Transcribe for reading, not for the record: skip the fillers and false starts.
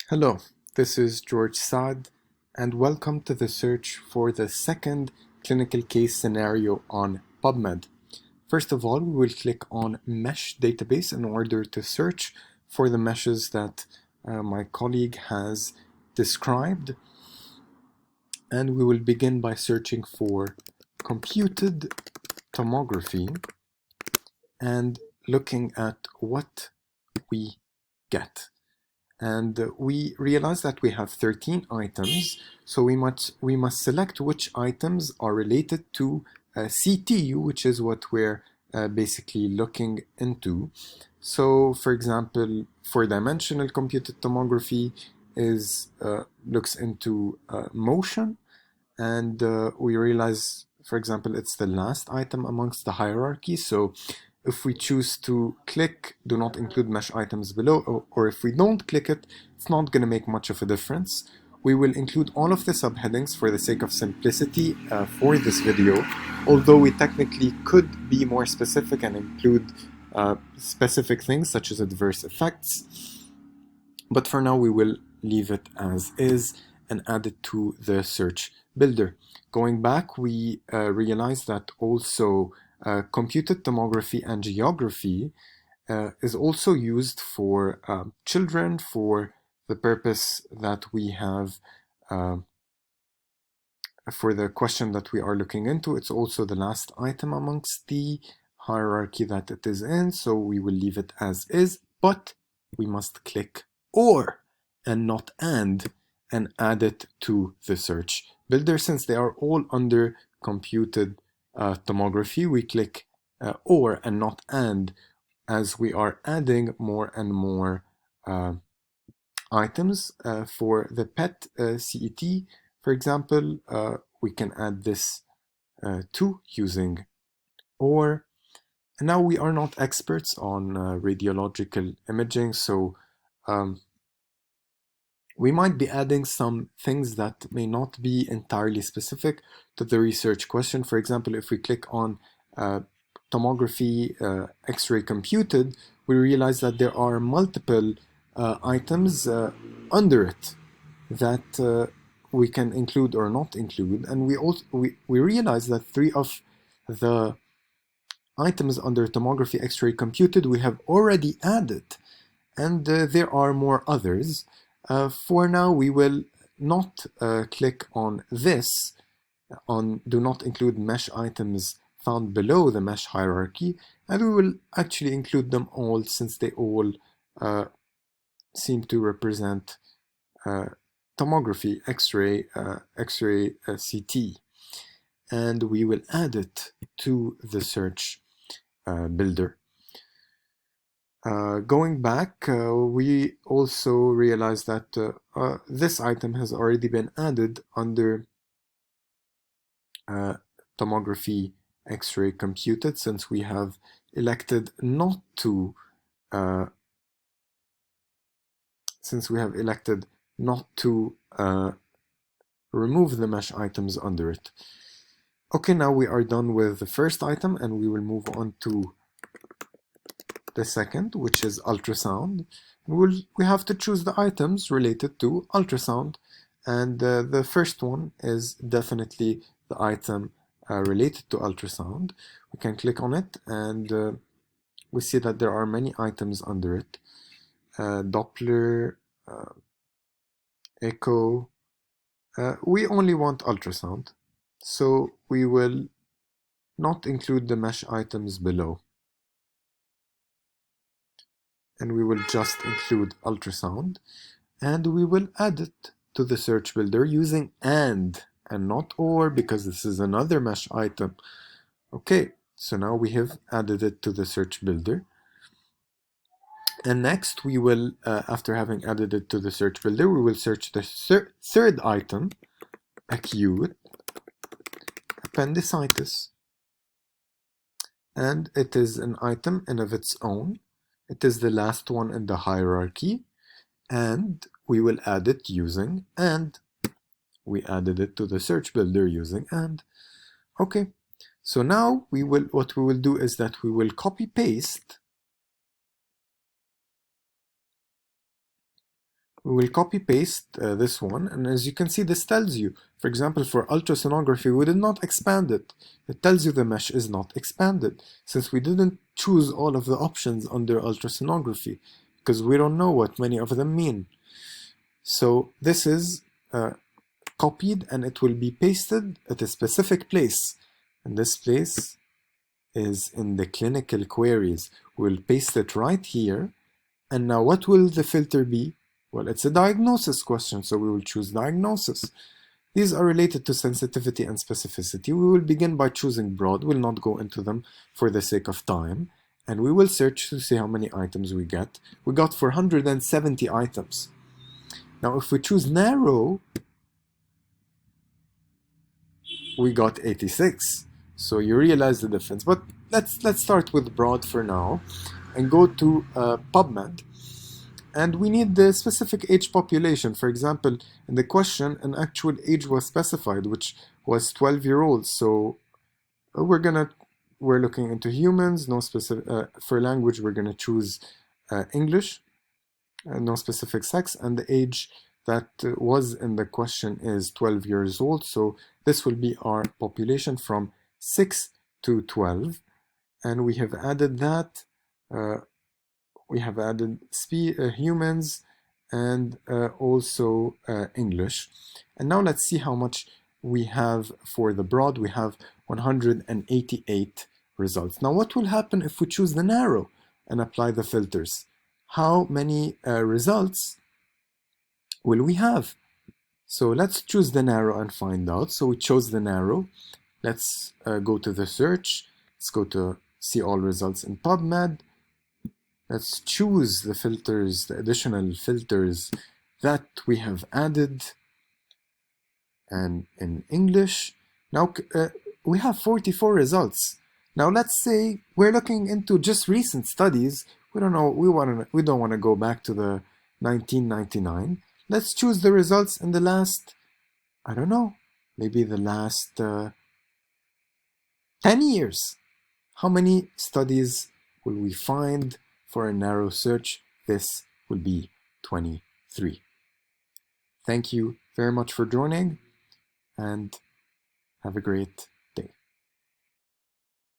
Hello, this is George Saad, and welcome to the search for the second clinical case scenario on PubMed. First of all, we will click on Mesh Database in order to search for the meshes that my colleague has described, and we will begin by searching for computed tomography and looking at what we get. And we realize that we have 13 items, so we must select which items are related to CTU, which is what we're basically looking into. So, for example, for dimensional computed tomography is looks into motion, and we realize, for example, it's the last item amongst the hierarchy. So if we choose to click do not include mesh items below, or if we don't click it, it's not going to make much of a difference. We will include all of the subheadings for the sake of simplicity for this video, although we technically could be more specific and include specific things such as adverse effects. But for now, we will leave it as is and add it to the search builder. Going back, we realized that also computed tomography and geography is also used for children for the purpose that we have for the question that we are looking into. It's also the last item amongst the hierarchy that it is in, so we will leave it as is, but we must click or and not and add it to the search builder. Since they are all under computed tomography, we click or and not and, as we are adding more and more items. For the PET CET, for example, we can add this to using or. And now we are not experts on radiological imaging, so we might be adding some things that may not be entirely specific to the research question. For example, if we click on tomography X-ray computed, we realize that there are multiple items under it that we can include or not include, and we realize that 3 of the items under tomography X-ray computed we have already added, and there are more others. For now, we will not click on this, on do not include mesh items found below the mesh hierarchy, and we will actually include them all since they all seem to represent tomography X-ray CT, and we will add it to the search builder. Going back, we also realize that this item has already been added under tomography X-ray computed, since we have elected not to remove the mesh items under it. Okay, now we are done with the first item, and we will move on to the second, which is ultrasound. We have to choose the items related to ultrasound, and the first one is definitely the item related to ultrasound. We can click on it, and we see that there are many items under it. Doppler, echo. We only want ultrasound, so we will not include the mesh items below, and we will just include ultrasound, and we will add it to the search builder using and not or, because this is another mesh item. Okay, so now we have added it to the search builder. And next we will, after having added it to the search builder, we will search the third item, acute appendicitis. And it is an item in of its own. It is the last one in the hierarchy, and we will add it using and. We added it to the search builder using and. Okay, so now what we will do is that we will copy paste We will copy paste this one, and as you can see, this tells you, for example, for ultrasonography, we did not expand it. It tells you the mesh is not expanded, since we didn't choose all of the options under ultrasonography, because we don't know what many of them mean. So this is copied, and it will be pasted at a specific place. And this place is in the clinical queries. We'll paste it right here. And now what will the filter be? Well, it's a diagnosis question, so we will choose diagnosis. These are related to sensitivity and specificity. We will begin by choosing broad. We'll not go into them for the sake of time. And we will search to see how many items we get. We got 470 items. Now, if we choose narrow, we got 86. So you realize the difference. But let's start with broad for now and go to PubMed. And we need the specific age population. For example, in the question, an actual age was specified, which was 12-year-olds. So we're looking into humans. No specific for language. We're gonna choose English. No specific sex, and the age that was in the question is 12 years old. So this will be our population from 6 to 12, and we have added that. We have added humans and also English. And now let's see how much we have for the broad. We have 188 results. Now what will happen if we choose the narrow and apply the filters? How many results will we have? So let's choose the narrow and find out. So we chose the narrow. Let's go to the search. Let's go to see all results in PubMed. Let's choose the filters, the additional filters that we have added. And in English, now we have 44 results. Now let's say we're looking into just recent studies. We don't know, we don't want to go back to the 1999. Let's choose the results in the last, I don't know, maybe the last 10 years. How many studies will we find for a narrow search? This will be 23. Thank you very much for joining, and have a great